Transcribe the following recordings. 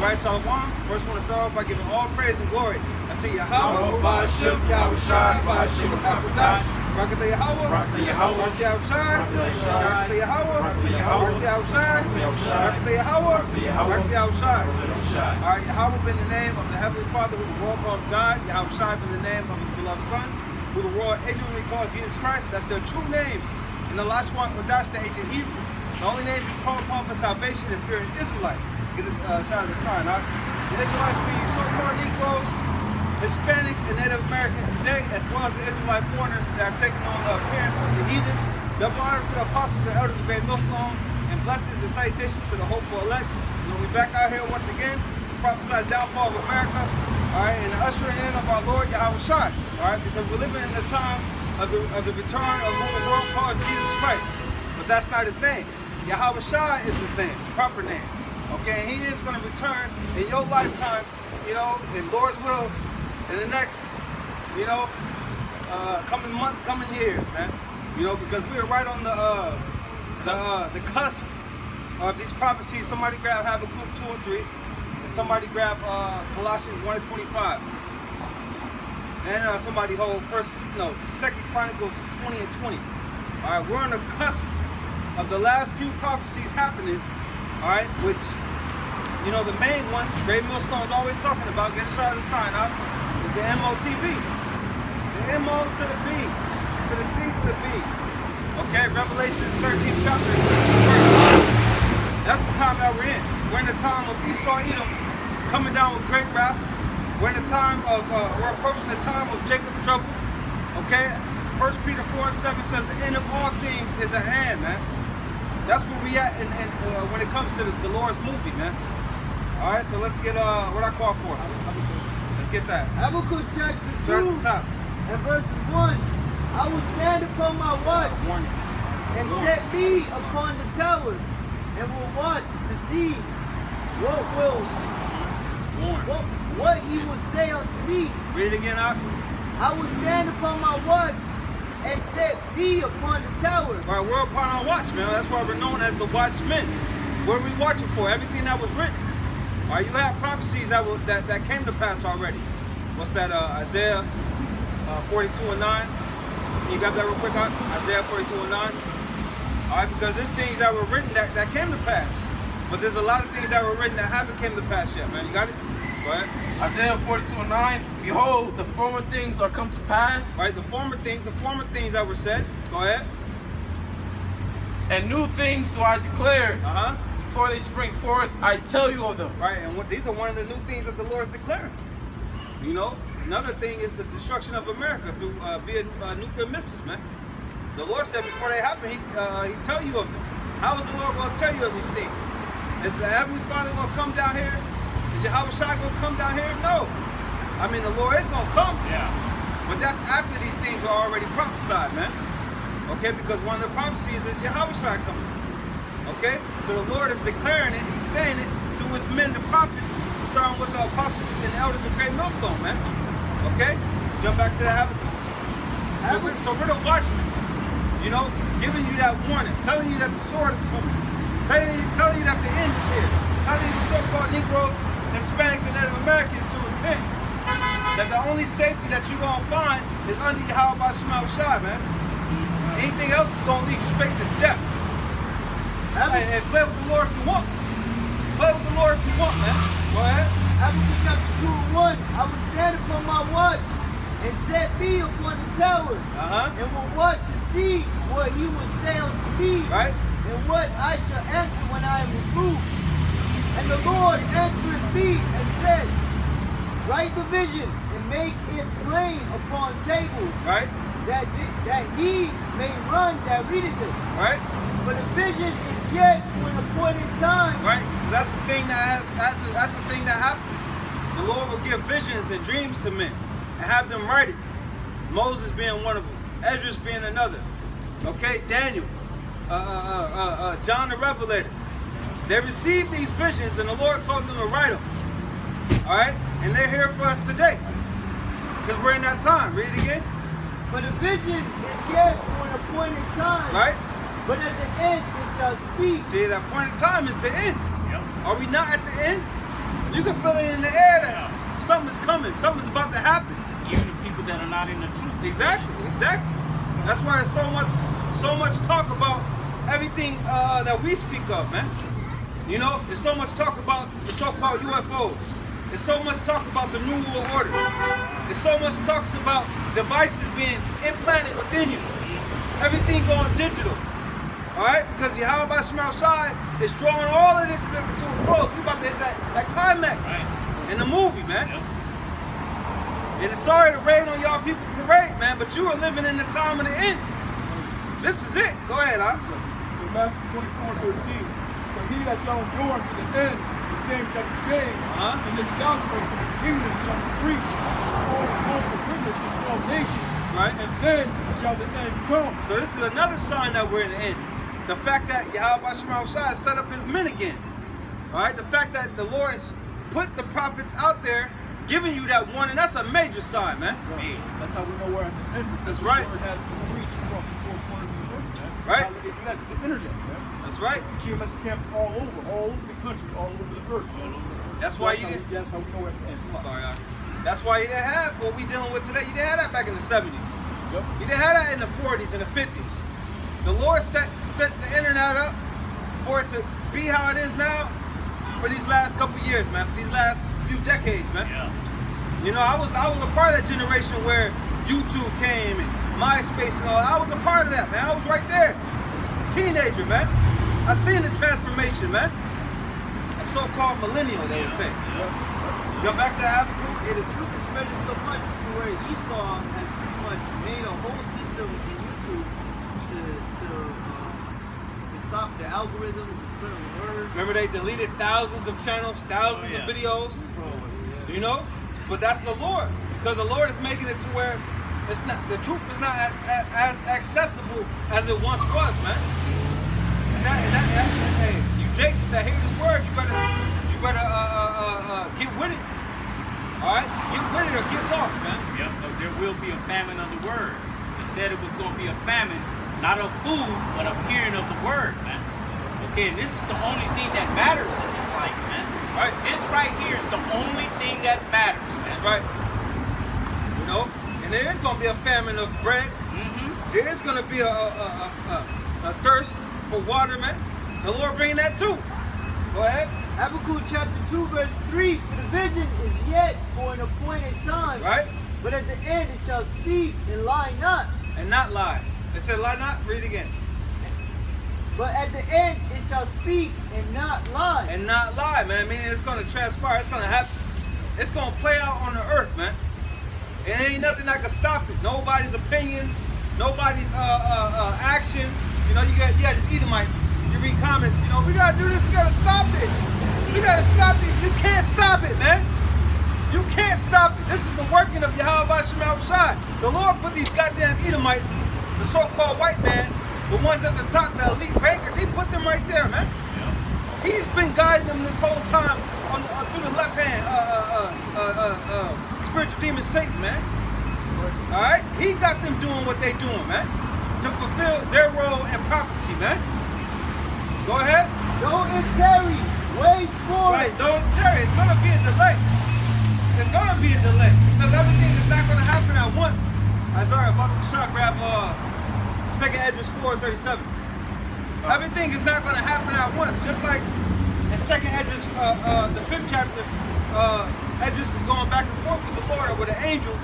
right, Shalom. First, I want to start off by giving all praise and glory unto Yahawah, YAHAWASHI, YAHAWAH QADASH. RAWCHAA YAHAWAH, YAHAWASHI, RAWCHAA YAHAWAH, YAHAWASHI, RAWCHAA YAHAWAH, YAHAWASHI. All right, Yahawah been the name of the Heavenly Father, who the world calls God. YAHAWASHI been the name of His beloved Son, who the world ignorantly calls Jesus Christ. That's their true names. In the RAWCHAA QADASH, the ancient Hebrew, the only name you call upon for salvation if you're an Israelite. Get a shot of the sign. The Israelites being so-called Negroes, Hispanics, and Native Americans today, as well as the Israelite foreigners that are taking on the appearance of the heathen. Double honors to the apostles and elders of great millstone, and blessings and salutations to the hopeful elect. We back out here once again to prophesy the downfall of America, all right, and the ushering in of our Lord YAHAWASHI, all right, because we're living in the time of the return of who the world calls Jesus Christ, but that's not His name. YAHAWASHI is His name, His proper name. Okay, and He is going to return in your lifetime, you know, in Lord's will, in the next, you know, coming months, coming years, man. You know, because we are right on the cusp of these prophecies. Somebody grab Habakkuk 2 and 3, and somebody grab Colossians 1 and 25, and somebody hold 2 Chronicles 20 and 20. All right, we're on the cusp of the last few prophecies happening. All right, which, you know, the main one, Great Millstone is always talking about, get a shot of the sign up, is the MOTB. The MO to the B, to the T to the B. Okay, Revelation 13th chapter. That's the time that we're in. We're in the time of Esau, Edom, coming down with great wrath. We're in the time of, we're approaching the time of Jacob's trouble. Okay, 1 Peter 4 and 7 says the end of all things is at hand, man. That's where we at when it comes to the Lord's movie, man. All right, so let's get what I call for. Let's get that. Habakkuk chapter 2 start at the top. And verses 1. I will stand upon my watch and set me upon the tower, and will watch to see what He will say unto me. Read it again, out. I will stand upon my watch and set thee upon the tower. All right, we're upon our watch, man. That's why we're known as the watchmen. What are we watching for? Everything that was written. All right, you have prophecies that came to pass already. What's that? Isaiah 42 and 9. Can you grab that real quick, out? Isaiah 42 and 9. All right, because there's things that were written that came to pass. But there's a lot of things that were written that haven't came to pass yet, man. You got it? Go ahead. Isaiah 42 and 9. Behold, the former things are come to pass. Right, the former things that were said. Go ahead. And new things do I declare. Before they spring forth, I tell you of them. Right, and these are one of the new things that the Lord is declaring. You know, another thing is the destruction of America through via nuclear missiles, man. The Lord said before they happen, He tell you of them. How is the Lord going to tell you of these things? Is the Heavenly Father going to come down here? Is YAHAWASHI going to come down here? No. I mean, the Lord is going to come. Yeah. But that's after these things are already prophesied, man. Okay, because one of the prophecies is YAHAWASHI coming. Okay, so the Lord is declaring it. He's saying it through His men, the prophets, starting with the apostles and the elders of great millstone, man. Okay, jump back to the Habakkuk. So we're the watchmen, you know, giving you that warning, telling you that the sword is coming, telling you that the end is here, telling you the so-called Negroes, Hispanics, and Native Americans to repent. That the only safety that you're gonna find is under YAHAWASHI, man. Anything else is gonna lead you straight to death. And play with the Lord if you want. Play with the Lord if you want, man. Go ahead. Habakkuk chapter 2 and 1. I will stand upon my watch and set me upon the tower, and will watch to see what He will say unto me, right? And what I shall answer when I am reproved. And the Lord answered me and said, write the vision and make it plain upon tables, right? That he may run that readeth it, right? But the vision is yet for an appointed time, right? That's the thing that's the thing that happens. The Lord will give visions and dreams to men and have them write it. Moses being one of them, Ezra being another. Okay, Daniel, John the Revelator. They received these visions and the Lord told them to write them. All right, and they're here for us today because we're in that time. Read it again. For the vision is yet for an appointed time, right? But at the end it shall speak. See, that appointed time is the end. Yep. Are we not at the end? You can feel it in the air that something's coming, something's about to happen. Even the people that are not in the truth. Exactly. That's why there's so much talk about everything that we speak of, man. You know, there's so much talk about the so-called UFOs. There's so much talk about the New World Order. There's so much talks about devices being implanted within you. Everything going digital. Alright? Because YAHAWASHI is drawing all of this to a close. We about to hit that climax in the movie, man. And it's sorry to rain on y'all people parade, man, but you are living in the time of the end. This is it. Go ahead, huh? So Matthew 24:13. But he that shall endure unto the end, the same shall be saved. And this gospel of the kingdom shall be preached all for witnesses to all nations. Right. And then shall the end come. So this is another sign that we're in the end. The fact that YAHAWASHI set up his men again. Alright? The fact that the Lord has put the prophets out there giving you that warning, that's a major sign, man. Right. That's how we know we're at the end. That's right. The word has been preached across the four corners of the earth, man. Right. The internet, man. That's right. GMS camps all over the country, all over the earth. That's why you didn't. That's how we know we're at the end. Sorry, that's why you didn't have what we dealing with today. You didn't have that back in the 70s. Yep. You didn't have that in the 40s and the 50s. The Lord set the internet up for it to be how it is now for these last couple years, man. For these last few decades, man. Yeah. You know, I was a part of that generation where YouTube came and MySpace and all. I was a part of that, man. I was right there, teenager, man. I seen the transformation, man. A so-called millennial, they would say. Jump back to the Habakkuk. Yeah, the truth is spreading so much to where Esau has pretty much made a whole system in YouTube to stop the algorithms of certain words. Remember they deleted thousands of channels, thousands of videos, you know? But that's the Lord, because the Lord is making it to where it's not, the truth is not as accessible as it once was, man. Hey, you jakes that hear this word, you better get with it. All right, get with it or get lost, man. Yep, because there will be a famine of the word. He said it was going to be a famine, not of food, but of hearing of the word, man. Okay, and this is the only thing that matters in this life, man. Right. This right here is the only thing that matters, man. That's right. You know, and there is going to be a famine of bread. There is going to be a thirst for water, man. The Lord bringing that too. Go ahead. Habakkuk chapter 2 verse 3, for the vision is yet for an appointed time. Right. But at the end it shall speak and lie not. And not lie. It said lie not, read it again. But at the end it shall speak and not lie. And not lie, man. Meaning it's going to transpire. It's going to happen. It's going to play out on the earth, man. And ain't nothing that can stop it. Nobody's opinions, nobody's actions. You know, you got these Edomites. You read comments, you know, we got to do this, we got to stop it. We got to stop this. You can't stop it, man. You can't stop it. This is the working of YAHAWASHI. The Lord put these goddamn Edomites, the so-called white man, the ones at the top, the elite bankers, he put them right there, man. He's been guiding them this whole time through the left hand, spiritual demon Satan, man. All right? He got them doing what they doing, man, to fulfill their role in prophecy, man. Go ahead. Though it tarry, wait for Right, it. don't tarry. It's going to be a delay. It's going to be a delay because everything is not going to happen at once. Isaiah, grab 2nd Esdras 4:37. Everything is not going to happen at once. Just like in 2nd Esdras, the 5th chapter, Esdras is going back and forth with the Lord or with an angel.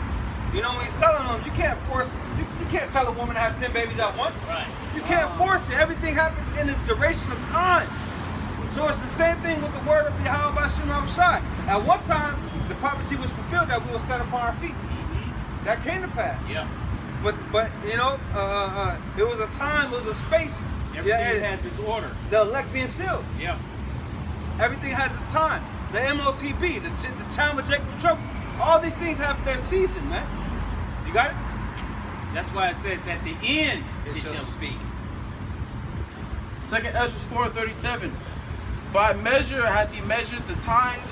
You know, he's telling them, you can't force, you can't tell a woman to have 10 babies at once. Right. You can't force it. Everything happens in its duration of time. So it's the same thing with the word of YAHAWASHI. At one time, the prophecy was fulfilled that we will stand upon our feet. That came to pass. Yeah. But you know, it was a time, it was a space. Everything has its order. The elect being sealed. Yeah. Everything has its time. The MOTB, the time of Jacob's trouble. All these things have their season, man. You got it? That's why it says at the end it shall speak. 2nd Esdras 4:37. By measure hath he measured the times,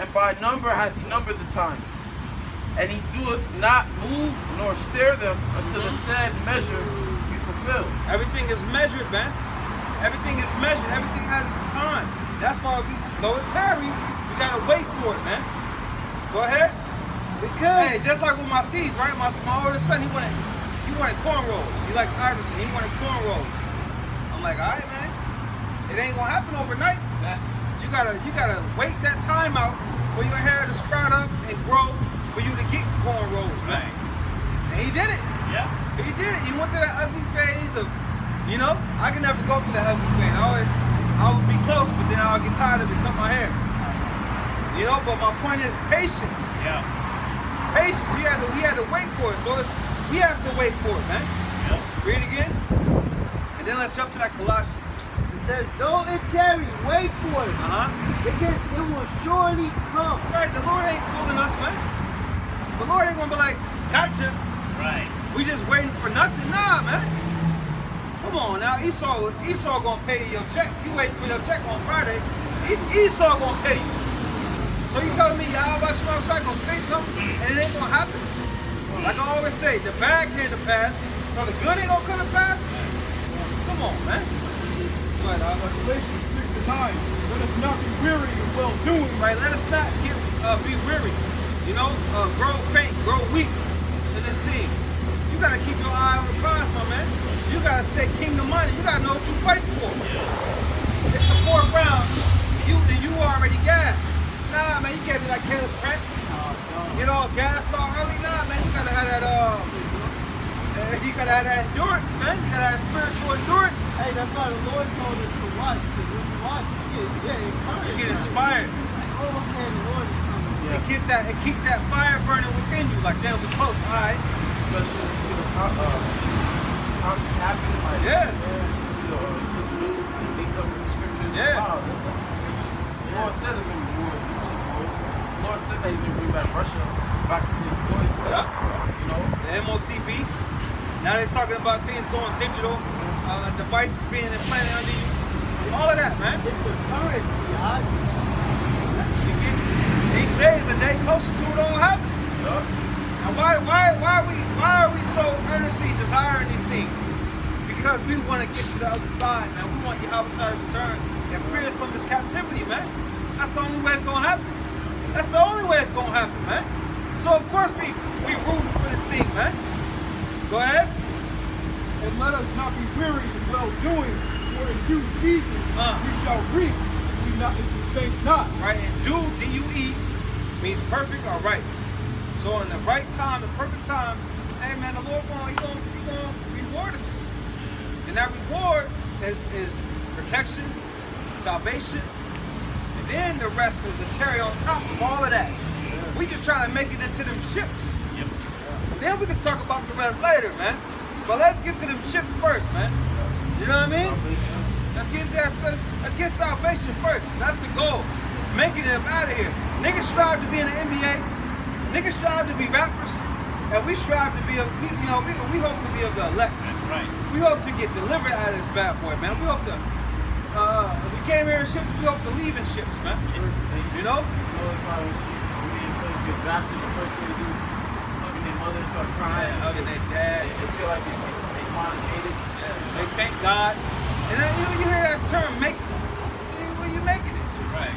and by number hath he numbered the times. And he doeth not move nor stir them until the said measure be fulfilled. Everything is measured, man. Everything is measured. Everything has its time. That's why though it tarry, We gotta wait for it, man. Go ahead. Because Hey, just like with my seeds, right? My oldest son, he wanted cornrows. He liked Iverson. He wanted cornrows. I'm like, all right, man. It ain't gonna happen overnight. You gotta wait that time out for your hair to sprout up and grow for you to get cornrows, man. And he did it. Yeah. He did it. He went through that ugly phase of, you know, I can never go through that ugly phase. I would be close, but then I'll get tired of it, cut my hair. You know, but my point is patience. Yeah. Patience. We had to wait for it. So we have to wait for it, man. Yeah. Read it again. And then let's jump to that Colossians. it says, though it tarry, wait for it, because it will surely come. Right, the Lord ain't fooling us, man. The Lord ain't gonna be like, gotcha. Right. We just waiting for nothing. Nah, man. Come on now. Esau gonna pay you your check. You waiting for your check on Friday. Esau gonna pay you. So you telling me YAHAWASHI gonna say something and it ain't gonna happen? Like I always say, the bad came to pass, so the good ain't gonna come to pass? Come on, man. Go ahead, Galatians 6 and 9. Let us not be weary in well doing. right, let us not be weary. You know, grow faint, grow weak in this thing. You gotta keep your eye on the prize, my man. You gotta stay kingdom minded. You gotta know what you fight for. It's the 4th round. You already gassed. Nah, man, you can't be like Caleb Pratt. Get all gassed all early. Nah, man, you gotta have that endurance, man. You gotta have spiritual endurance. Hey, that's why the Lord told us to watch, because when you watch, you get encouraged. You get inspired. Like, oh, okay, the Lord is coming. And keep that fire burning within you. Like, damn, we close. All right. Especially when you see the conflicts happening, like, Yeah. you see the news, you think some of the scriptures, Yeah. wow, that's the scripture. The Lord said it in the wars. The Lord said that He's going to bring back Russia back to His voice. Yeah. You know? The MOTB. Now they're talking about things going digital, devices being implanted under you. All of that, man. It's the currency, huh? Each day is a day closer to it all happening. Yeah. And why are we so earnestly desiring these things? Because we want to get to the other side, man. We want YAHAWASHI to return and free us from this captivity, man. That's the only way it's gonna happen. That's the only way it's gonna happen, man. So of course we rooting for this thing, man. Go ahead. And let us not be weary in well doing, for in due season we shall reap if we faint not. Right, and due, D-U-E, means perfect or right. So in the right time, the perfect time, hey man, the Lord he gonna reward us. And that reward is protection, salvation, and then the rest is a cherry on top of all of that. We just trying to make it into them ships. Yep. Then we can talk about the rest later, man. But let's get to them ships first, man. You know what I mean? Let's get salvation first. That's the goal. Making it up out of here. Niggas strive to be in the NBA. Niggas strive to be rappers. And we strive to be, we hope to be of the elect. That's right. We hope to get delivered out of this bad boy, man. We hope to, we came here in ships, we hope to leave in ships, man. You know? That's how we see players get drafted. The first thing they do is hugging their mother, start crying, Hugging their dad. They feel like they finally made it. They thank God. And then you hear that term, make it. Where you making it to? Right.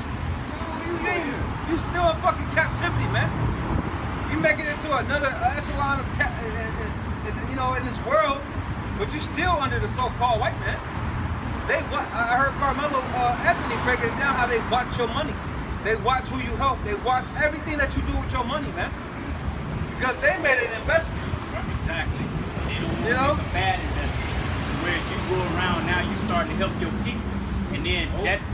You still in fucking captivity, man. You making it to another echelon of in this world, but you still under the so-called white man. I heard Carmelo Anthony breaking it down how they watch your money. They watch who you help. They watch everything that you do with your money, man. Because they made an investment. Exactly. They don't want You know? to make a bad investment. Where you go around now, you start to help your people. And then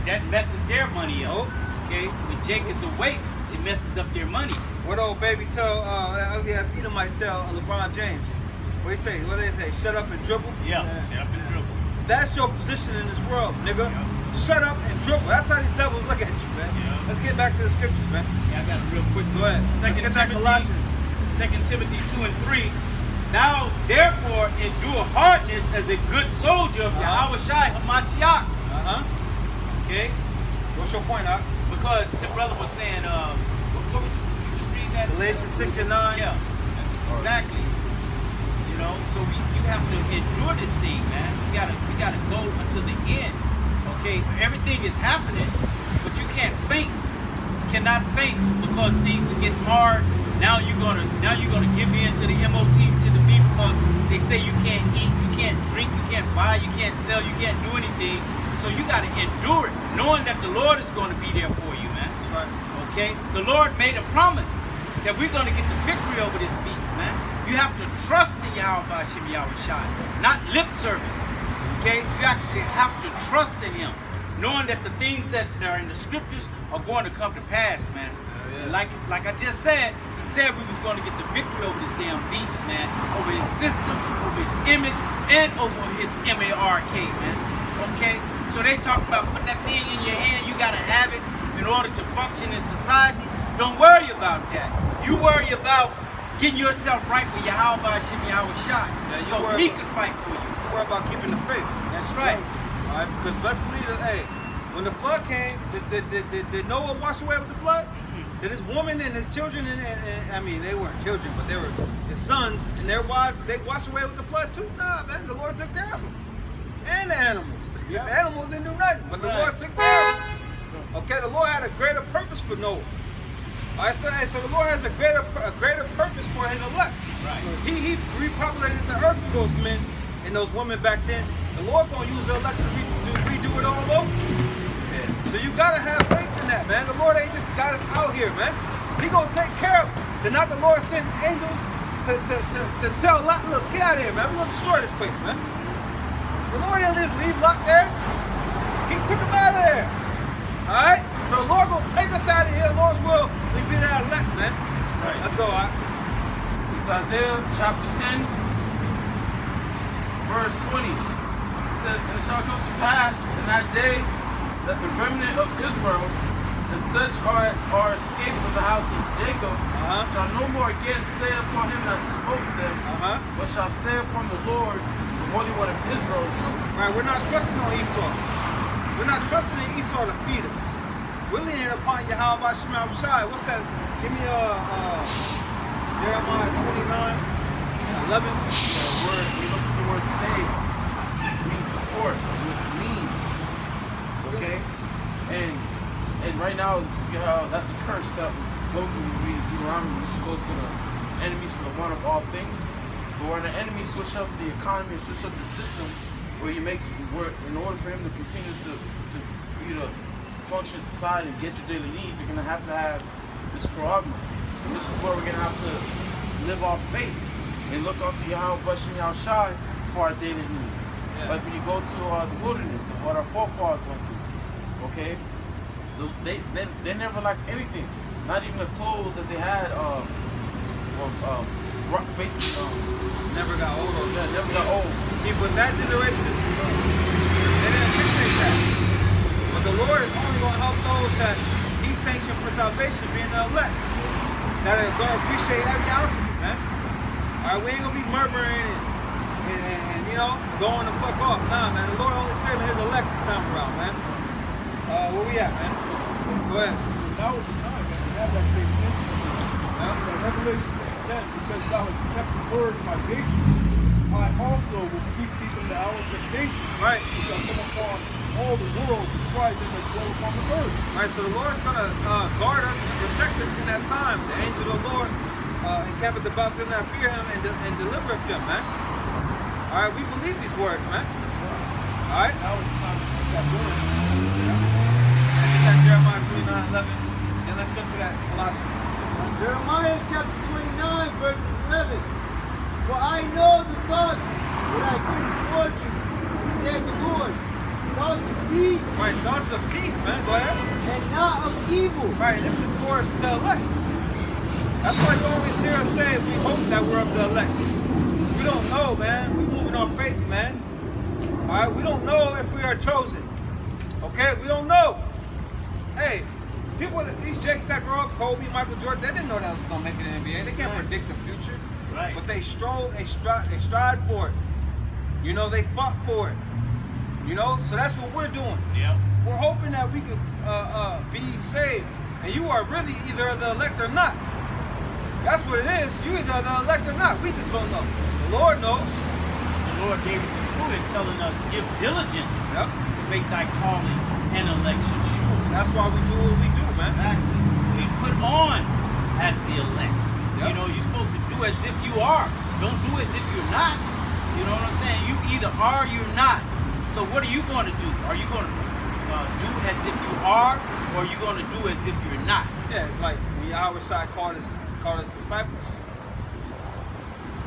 that messes their money up. Okay? When Jake is awake, it messes up their money. What old baby tell, ugly ass Edomite tell LeBron James? What they say? Shut up and dribble? Yeah. Shut up and dribble. That's your position in this world, nigga. Shut up and dribble. That's how these devils look at you, man. Yeah. Let's get back to the scriptures, man. Yeah, I got a real quick. Go ahead. Second Let's get to Colossians. 2 Timothy 2 and 3. Now, therefore, endure hardness as a good soldier of YAHAWASHI HaMashiach. Okay? What's your point, Doc? Because the brother was saying, what was you just reading that? Galatians 6 and 9. Yeah, exactly. You know, so you have to endure this thing, man. We gotta go until the end. Okay, everything is happening, but you can't faint. You cannot faint because things are getting hard. Now you're gonna give in to the MOT, to the B, because they say you can't eat, you can't drink, you can't buy, you can't sell, you can't do anything. So you got to endure it, knowing that the Lord is going to be there for you, man. That's right. Okay? The Lord made a promise that we're going to get the victory over this beast, man. You have to trust in YAHAWASHI, not lip service. Okay? You actually have to trust in Him, knowing that the things that are in the scriptures are going to come to pass, man. Yeah. Like I just said, He said we was going to get the victory over this damn beast, man, over his system, over his image, and over his MARK, man. Okay? So they talking about putting that thing in your hand, you gotta have it in order to function in society. Don't worry about that. You worry about getting yourself right with YAHAWASHI, Yeah, so He can fight for you. Worry about keeping the faith. That's right. All right, because best believe that, hey, when the flood came, did Noah wash away with the flood? Did his woman and his children, and I mean, they weren't children, but they were his sons and their wives, they washed away with the flood too? Nah, man, the Lord took care of them. And the animals. Yeah. The animals didn't do nothing, but the Lord took care of them. Okay, the Lord had a greater purpose for Noah. All right, so the Lord has a greater purpose for His elect. Right. He repopulated the earth through those men and those women back then. The Lord gonna use the elect to redo it all over. Yeah. So you gotta have faith in that, man. The Lord ain't just got us out here, man. He gonna take care of it. Did not the Lord send angels to tell Lot, look, get out of here, man. We're gonna destroy this place, man. The Lord didn't just leave Lot there. He took him out of there. All right? So the Lord gonna take us out of here. The Lord's will, we be that elect, man. Right. Let's go, all right? It's Isaiah chapter 10, verse 20. It says, "And it shall come to pass in that day that the remnant of Israel and such as are escaped of the house of Jacob shall no more again stay upon him that spoke them, but shall stay upon the Lord, the Holy One of Israel, true." Right, we're not trusting on Esau. We're not trusting in Esau to feed us. We're leaning upon YAHAWASHI. What's that? Give me Jeremiah 29:11. The word, we look at the word stay, means support, lean. Okay? And right now, that's a curse that we go through. We read Deuteronomy. We should go to the enemies for the one of all things. But when the enemy switch up the economy, switch up the system, where in order for him to continue for you to function in society and get your daily needs, you're gonna have to have this prerogation. And this is where we're gonna have to live off faith and look unto YAHAWASHI for our daily needs. Yeah. Like when you go to the wilderness and what our forefathers went through. Okay? They never lacked anything. Not even the clothes that they had basically Never got old. never got old. See, but that generation, they didn't appreciate that. But the Lord is only going to help those that He sanctioned for salvation, being the elect. That are going to appreciate every ounce of it, man. All right, we ain't going to be murmuring and going the fuck off. Nah, man, the Lord only saving His elect this time around, man. Where we at, man? Go ahead. Now is the time, man, to have that faith in you. So Revelation 10, because thou hast kept the word of my patience, I also will keep thee from the hour of temptation. Right. Which shall come upon all the world to try them that dwell upon the earth. Right, so the Lord's going to guard us and protect us in that time. The angel of the Lord encampeth about them that fear Him and delivereth them, man. All right, we believe these words, man. All right? Now is the time to keep that word. And that's Jeremiah 29:11. And let's jump to that Colossians. Jeremiah chapter 29, verses 11. For I know the thoughts that I think toward you, said the Lord, thoughts of peace Right, thoughts of peace, man. Go ahead. and not of evil. Right, this is towards the elect. That's why you always hear us say we hope that we're of the elect. We don't know, man. We moving on faith, man. All right, we don't know if we are chosen. Okay, we don't know. Hey, these jakes that grow up, Kobe, Michael Jordan, they didn't know that was gonna make it in the NBA. They can't predict the future. Right. But they stride for it. You know, they fought for it. You know, so that's what we're doing. Yeah. We're hoping that we could be saved. And you are really either the elect or not. That's what it is. You either the elect or not. We just don't know. The Lord knows. The Lord gave us the clue in telling us, give diligence Yep. to make thy calling and election sure. That's why we do what we do, man. Exactly. put on as the elect. Yep. You know, you're supposed to do as if you are. Don't do as if you're not. You know what I'm saying? You either are or you're not. So what are you going to do? Are you going to do as if you are, or are you going to do as if you're not? Yeah, it's like when YAHAWASHI called his disciples.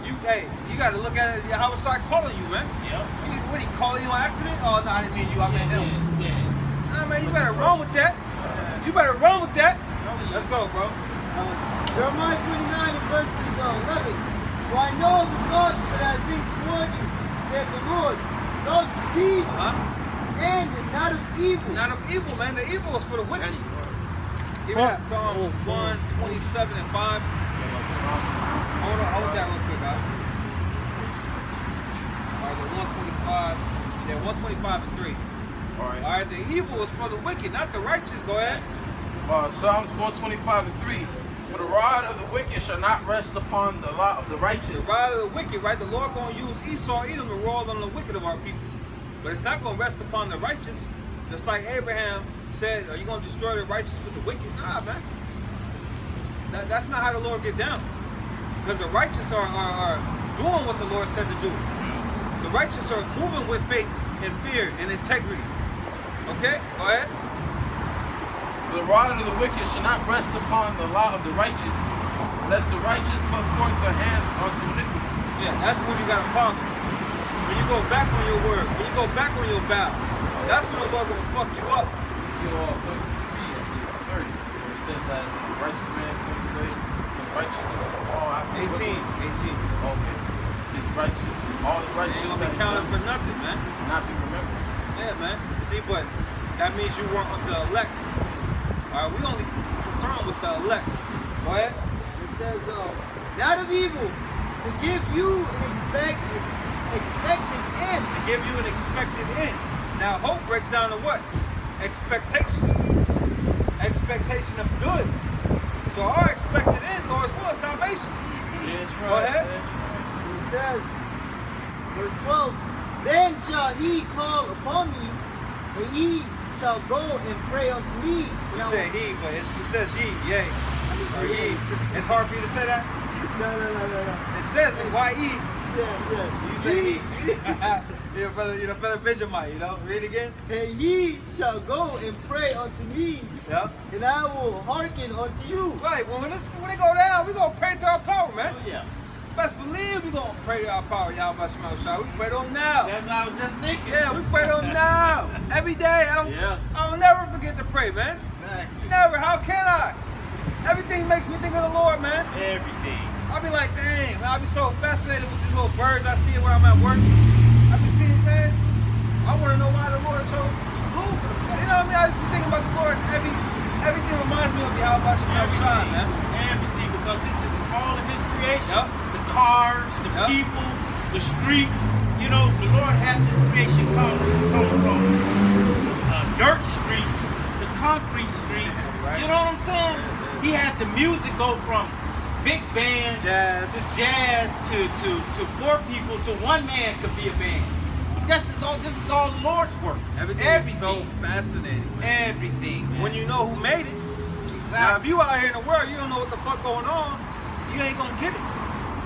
You got to look at it as YAHAWASHI calling you, man. Yep. What, he calling you on accident? Oh, no, I didn't mean you. I meant him. Yeah. Nah, man, you better run with that. You better run with that. Let's go, bro. Jeremiah 29 and verses 11. For I know the thoughts that I think toward you, said the Lord, thoughts of peace and not of evil. Not of evil, man. The evil is for the wicked. Give me that Psalm 127 and 5. Hold that real quick, guys. All right, the 125. Yeah, 125 and 3. All right. All right, the evil is for the wicked, not the righteous. Go ahead. Psalms 125 and 3. For the rod of the wicked shall not rest upon the lot of the righteous. The rod of the wicked, right? The Lord going to use Esau, Edom to roll on the wicked of our people. But it's not going to rest upon the righteous. Just like Abraham said, are you going to destroy the righteous with the wicked? Nah, man. That's not how the Lord get down. Because the righteous are doing what the Lord said to do. The righteous are moving with faith and fear and integrity. Okay? Go ahead. The rod of the wicked shall not rest upon the lot of the righteous, lest the righteous put forth their hands unto iniquity. Yeah, that's when you got a problem. When you go back on your word, when you go back on your vow, that's when the Lord gonna fuck you up. Ezekiel 30, where it says that the righteous man turns away, his righteousness is all after 18. Okay. His righteous, all his righteousness Ain't gonna be counted for nothing, man. not be remembered. Yeah, man. See, but that means you weren't the elect. All right, we only concerned with the elect. Go ahead. It says, not of evil, to give you an expected end. To give you an expected end. Now, hope breaks down to what? Expectation. Expectation of good. So our expected end, Lord, is what? Salvation. Yes, right. Go ahead. It says, verse 12, then shall he call upon me, and he shall go and pray unto me. You say he, but it says ye, yay. Or ye. It's hard for you to say that? No. It says it, Y-E. Yeah. You say he. You're brother Benjamin, you know? Read again. And ye shall go and pray unto me, Yep. and I will hearken unto you. Right, when they go down, we gonna pray to our power, man. Oh, yeah. Best believe we gonna pray to our power, YAHAWASHI. We pray to him now. That's what I was just thinking. Yeah, we pray to him now. Every day. I'll never forget to pray, man. Exactly. Never. How can I? Everything makes me think of the Lord, man. Everything. I'll be like, dang, man, I'll be so fascinated with these little birds I see where I'm at work. I be seeing, man, I want to know why the Lord chose blue for the sky. You know what I mean? I just be thinking about the Lord. Everything reminds me of YAHAWASHI, man. Everything, because this is all of his creation. Yep. The cars, the people, the streets. You know, the Lord had this creation come from dirt streets to concrete streets. Right. You know what I'm saying? He had the music go from big bands Jazz. to jazz to four people to one man could be a band. This is all the Lord's work. Everything is so fascinating, man. Everything, man. When you know who made it. Exactly. Now, if you out here in the world, you don't know what the fuck going on, you ain't gonna get it.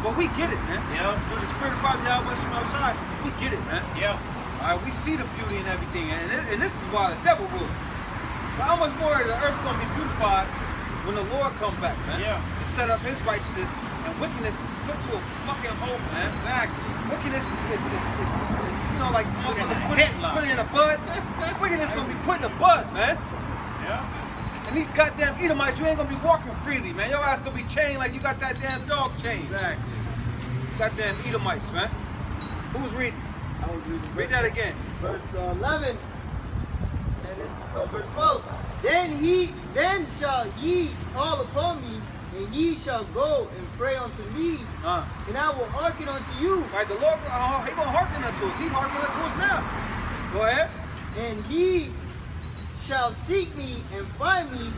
But we get it, man. Yeah. Through the spirit of God, YAHAWASHI, we get it, man. Yeah. All right, we see the beauty in everything, and this is why the devil rules. So how much more is the earth gonna be beautified when the Lord come back, man? Yeah. And set up his righteousness, and wickedness is put to a fucking hole, man. Exactly. Wickedness is you know, like motherfuckers put it in a bud. Wickedness gonna be put in a bud, man. Yeah. And these goddamn Edomites, you ain't gonna be walking freely, man. Your ass gonna be chained like you got that damn dog chain. Exactly. Goddamn Edomites, man. Who's reading? I was reading Read that again. verse 11, and it's verse 12. Then shall ye call upon me, and ye shall go and pray unto me, and I will hearken unto you. Right, the Lord, he gonna hearken unto us. He hearkening unto us now. Go ahead. And ye shall seek me and find me,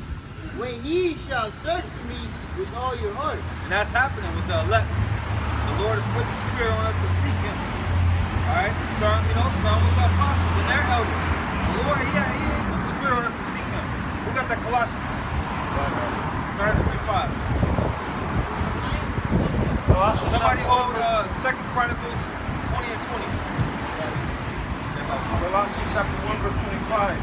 when ye shall search for me with all your heart. And that's happening with the elect. The Lord has put the Spirit on us to seek Him. All right, starting with the apostles and their elders. The Lord, He put the Spirit on us to seek Him. We got that Colossians. Start 25. Colossians Somebody chapter 1, hold verse- 2 Chronicles 20 and 20. Colossians chapter 1, verse 25.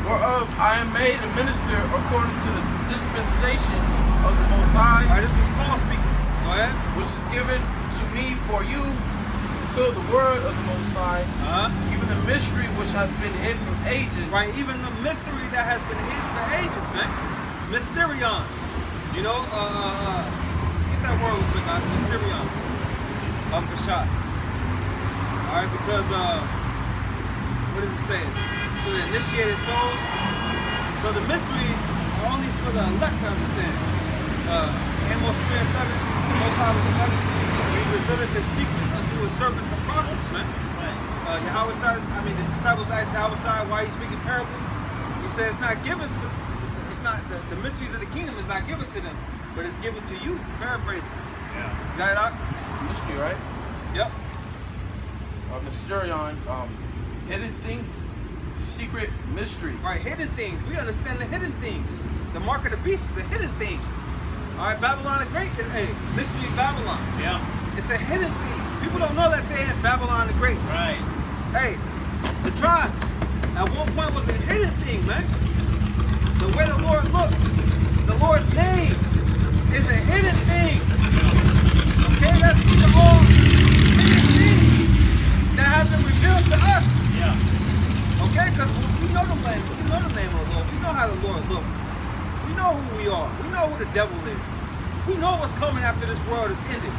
Whereof I am made a minister according to the dispensation of the Most High, All right, this is Paul speaking. Go ahead. which is given to me for you to fulfill the word of the Most High, even the mystery which hath been hid from ages. Right, even the mystery that has been hidden for ages, man. Mysterion. You know, get that word real quick, guys. Mysterion. Shot. Alright, because what does it say? To the initiated souls. So the mysteries are only for the elect to understand. Amos 3 and 7, the Most High was in heaven. He revealed his secrets unto his servants, the prophets, man. YAHAWASHI, the disciples asked YAHAWASHI why he's speaking parables. He says it's not given, it's not, the mysteries of the kingdom is not given to them, but it's given to you. Paraphrasing. Yeah. You got it out? Mystery, right? Yep. Mysterion, hidden things, secret mystery. Right, hidden things. We understand the hidden things. The mark of the beast is a hidden thing. All right, Babylon the Great is a mystery Babylon. Yeah. It's a hidden thing. People don't know that they had Babylon the Great. Right. Hey, the tribes at one point was a hidden thing, man. The way the Lord looks, the Lord's name is a hidden thing. Okay, that's these are all hidden things that have been revealed to us. Yeah. Okay, because we know the name. We know the name of the Lord. We know how the Lord looks. We know who we are. We know who the devil is. We know what's coming after this world is ended.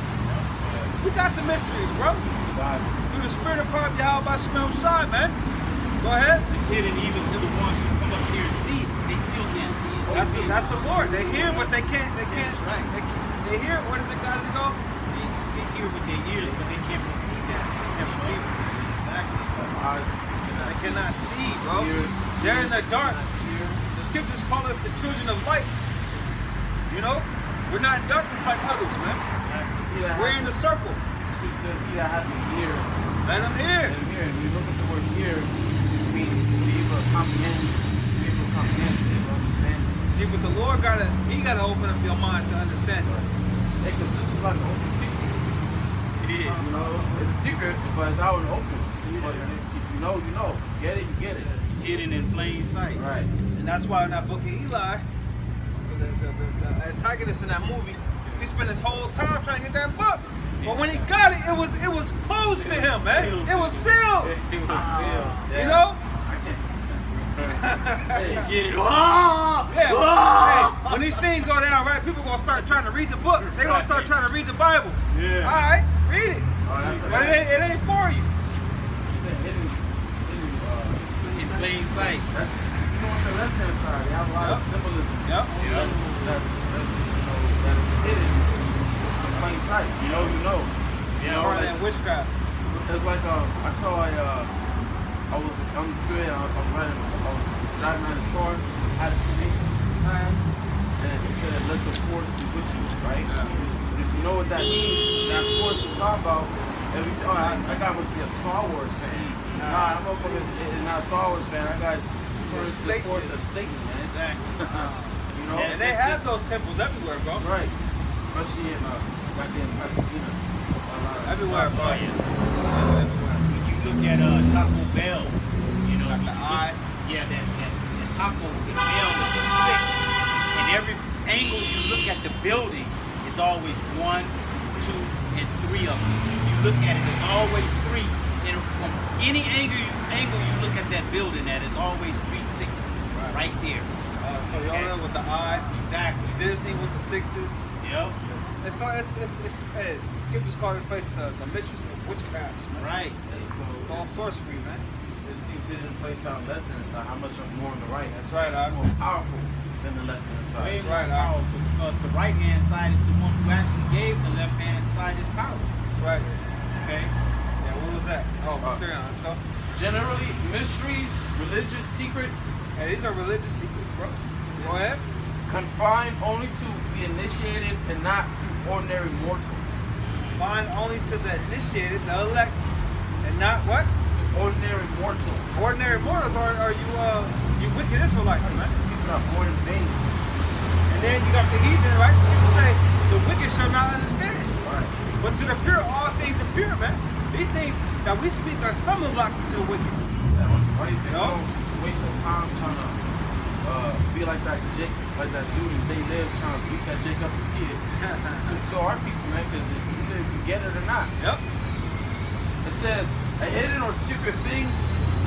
We got the mysteries, bro. Through the spirit of power of YAHAWASHI, man. Go ahead. It's hidden even to the ones who come up here and see it. They still can't see it. That's the Lord. They hear, but they can't. They can't. That's right. They hear. Where does it? How does it go? They hear with their ears, but they can't perceive that. They can't perceive it. Exactly. They cannot see, bro. They're in the dark. The scriptures call us the children of light. You know, we're not in darkness like others, man. We're in the circle. Scripture says he that has an ear. Let them hear. Let him hear. And we look at the word ear, it means to be able to comprehend, to be able to comprehend, to be able to understand. See, but the Lord he gotta open up your mind to understand it. Because this is like an open secret. It is. You know, it's secret, but it's out in the open. But if you know, you know. Get it, you get it. Hidden in plain sight. Right. And that's why in that book of Eli, the antagonist in that movie, he spent his whole time trying to get that book. But when he got it, it was closed to him, man. It was sealed. It was sealed. You know? Get it. Oh! Yeah. Oh! Hey, when these things go down, right, people gonna start trying to read the book. They gonna start trying to read the Bible. Yeah. All right, read it. Oh, that's But it ain't for you. It's a hidden, In plain sight. that's, you know, on the left hand side, they have a lot of symbolism. Yep. That's that is hidden in plain sight. You know, you know. You know, More like, than witchcraft. it's like I saw I was on the street, I was driving around the store, had a Freemason sign, and it said, "Let the force be with you," right? Yeah. If you know what that means, that force we talk about, every time that guy must be a Star Wars fan. Nah, I'm not a Star Wars fan. That guy's the force of Satan, man. Exactly. You know? And they have those temples everywhere, bro. Right. Especially in back in Pasadena. Everywhere, bro. Oh, yeah. Everywhere. When you look at Taco Bell, you know, Like the eye. Yeah, that Taco Bell is a 6. And every angle you look at the building is always 1, 2, and 3 of them. You look at it, it's always 3. And from any angle you look at that building, that is always 3 6s right there. Toyota with the eye. Exactly. Disney with the 6s. Yep. It's hey, scriptures call this place the mistress of witchcraft, man. Right. It's all sorcery, man. There's things hidden in place on the left hand side. How much more on the right? That's right, It's more powerful than the left hand side. Way That's more right, powerful because the right hand side is the one who actually gave the left hand side his power. That's right. Okay. Yeah, what was that? Oh, Mysterion, let's go. Generally, mysteries, religious secrets, Hey, these are religious secrets, bro. Go ahead. confined only to the initiated and not to ordinary mortal. Confined only to the initiated, the elect, and not what? Ordinary mortal. Ordinary mortals are you wicked Israelites, man. People are born in vain. And then you got the heathen, right? People say the wicked shall not understand. Right. But to the pure, all things are pure, man. These things that we speak are stumbling blocks to the wicked. Yeah, why do you think No. it's a waste of time trying to be like that dude in They Live trying to beat that Jake up to see it to our people, man, because either if you get it or not. Yep. It says, a hidden or secret thing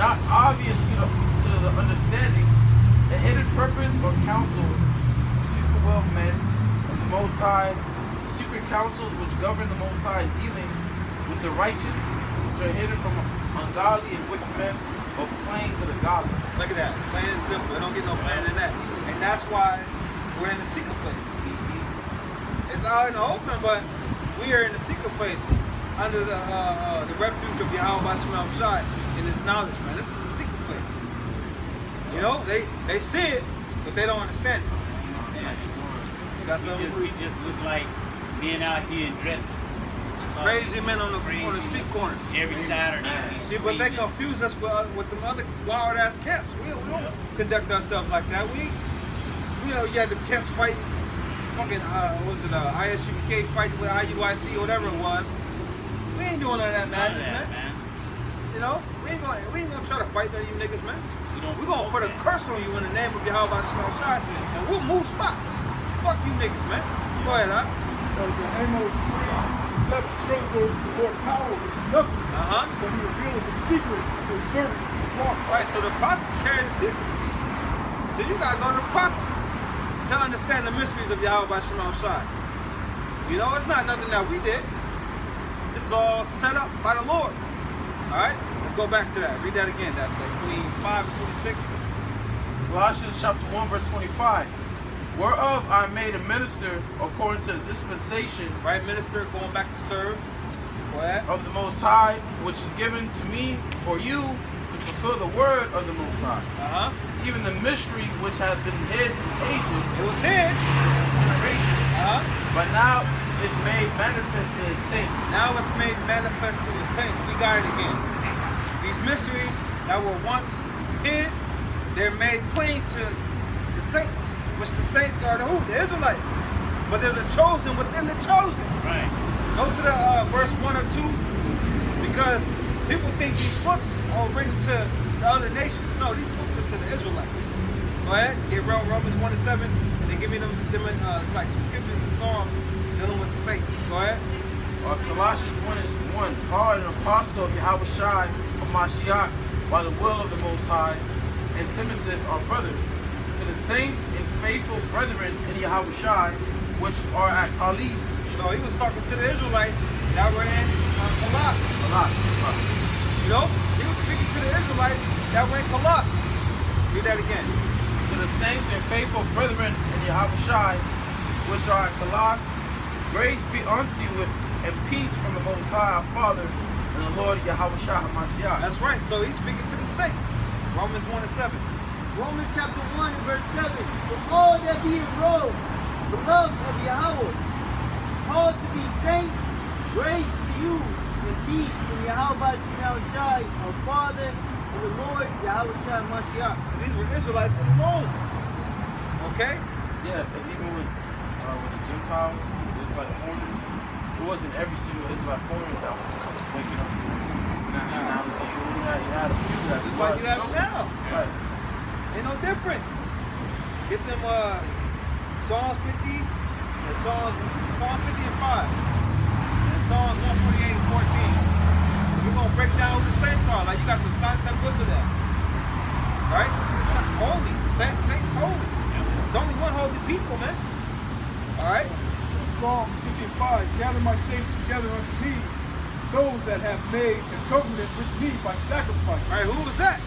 not obvious to the understanding, a hidden purpose or counsel, secret will of men of the Most High, secret counsels which govern the Most High dealing with the righteous, which are hidden from ungodly and wicked men, but plain to the godly. Look at that. Plain and simple. It don't get no plainer than that. And that's why we're in the secret place. It's out in the open, but we are in the secret place under the refuge of YAHAWASHI in this knowledge, man. This is the secret place. You know, they see it, but they don't understand it. That's We just look like men out here in dresses. crazy men on the street corners. Every Saturday. See, but they confuse us with them other wild ass camps. We don't conduct ourselves like that. You had the camps fighting, fucking, ISUBK fighting with IUIC or whatever it was. We ain't doing none of that madness, man. You know, we ain't gonna try to fight none of you niggas, man. We're gonna put a curse on you in the name of YAHAWASHI, and we'll move spots. Fuck you niggas, man. Go ahead, huh? Because in Amos 3, 7 struggle the Lord power with nothing. But he revealed the secret to his servants. Right, so the prophets carry the secrets. So you gotta go to the prophets to understand the mysteries of YAHAWASHI. You know, it's not nothing that we did. It's all set up by the Lord. Alright? Let's go back to that. Read that again. That 25 and 26. Colossians chapter 1, verse 25. Whereof I made a minister according to the dispensation, Right, minister, going back to serve. Go ahead. of the Most High, which is given to me for you to fulfill the word of the Most High. Even the mystery which hath been hid from ages, It was hid. generations, but now is made manifest to his saints. Now it's made manifest to the saints. We got it again. These mysteries that were once hid, they're made plain to the saints, which the saints are the who? The Israelites. But there's a chosen within the chosen. Right. Go to the verse 1 or 2, because people think these books are written to the other nations. No, these books are to the Israelites. Go ahead, get Romans 1 and 7, and then give me them it's like two scriptures and Psalms dealing with the saints. Go ahead. Colossians 1 and 1. Paul, an apostle of YAHAWASHI of Mashiach, by the will of the Most High, and Timothy, our brother, to the saints and faithful brethren in YAHAWASHI, which are at Colossus. So he was talking to the Israelites that were in Colossus. You know, he was speaking to the Israelites that were in Colossus. Read that again. To the saints and faithful brethren in YAHAWASHI, which are at Colossus, grace be unto you and peace from the Most High, our Father, and the Lord YAHAWASHI HaMashiach. That's right. So he's speaking to the saints. Romans 1 and 7. Romans chapter 1 and verse 7. So all that be enrolled, beloved of Yahweh, called to be saints, grace to you and peace from YAHAWASHI, our Father, and the Lord YAHAWASHI HaMashiach. So these were Israelites in Rome. Okay? Yeah, because even with the Gentiles, Israelite foreigners, it wasn't every single Israelite foreigner that was waking up to nationality. You had a few that Just like you have now. Right. Ain't no different. Get them Psalms 50 and Psalm 50 and 5. And Psalms 148 and 14. We're going to break down who the saints are. Like you got the Santa Book of that. Right? It's not holy. Saints holy. There's only one holy people, man. Alright? Psalms 55, gather my saints together unto me, those that have made a covenant with me by sacrifice. Alright, who was that?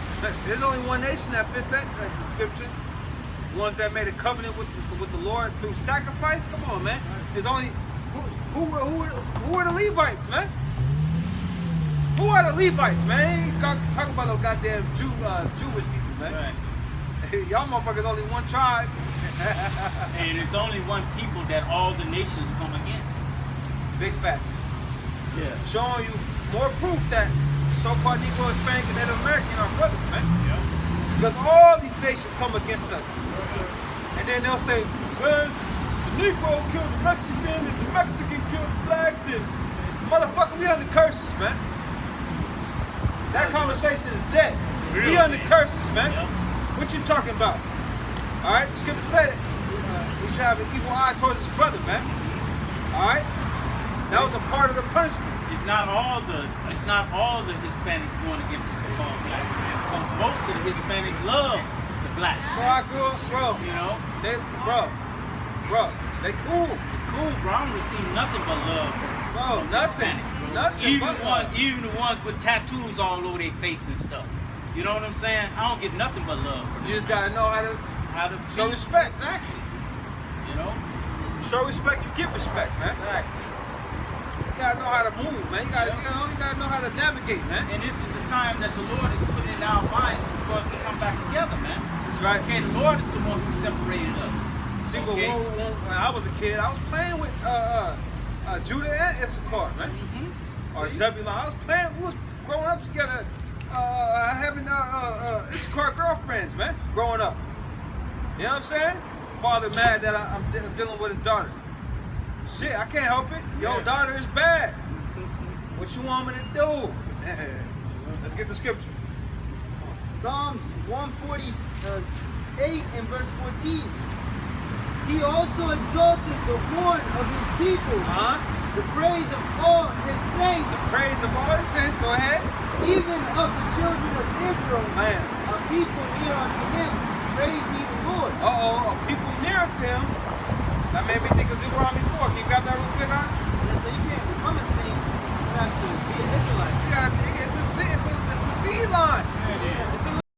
There's only one nation that fits that description. The ones that made a covenant with the Lord through sacrifice. Come on, man. There's only who were the Levites, man? Who are the Levites, man? Ain't talking about no goddamn Jewish people, man. Right. Y'all motherfuckers only one tribe. And it's only one people that all the nations come against. Big facts. Yeah. Showing you more proof that so-called Negro, Hispanic, and Native American are brothers, man. Because all these nations come against us. And then they'll say, well, the Negro killed the Mexican and the Mexican killed the blacks and motherfucker, we under curses, man. That conversation is dead. We under curses, man. What you talking about? All right, Scripture said it. We should have an evil eye towards his brother, man. All right, that was a part of the punishment. It's not all the Hispanics going against the so-called blacks, man. Because most of the Hispanics love the blacks. Bro, I grew up, bro. You know, They cool. cool, bro. I don't receive nothing but love from Nothing. Hispanics, bro. Nothing Even the ones with tattoos all over their face and stuff. You know what I'm saying? I don't get nothing but love from them. You just gotta know how to show respect. Exactly. You know? Show respect, you give respect, man. Exactly. You gotta know how to move, man. You gotta know how to navigate, man. And this is the time that the Lord is putting in our minds for us to come back together, man. That's right. Okay, the Lord is the one who separated us. See, but when I was a kid, I was playing with Judah and Issachar, man. Or Zebulon. I was playing. We was growing up together, having Issachar girlfriends, man. Growing up. You know what I'm saying? Father mad that I'm dealing with his daughter. Shit, I can't help it. Your daughter is bad. What you want me to do? Let's get the scripture. Psalms 148 and verse 14. He also exalted the horn of his people, the praise of all his saints. The praise of all his saints, go ahead. Even of the children of Israel, Man. a people near unto him, praise ye the Lord. A people near to him. That made me think of Deuteronomy 4. Can you grab that real quick, huh? So you can't become a saint, you have to be an Israelite. It's a seed line.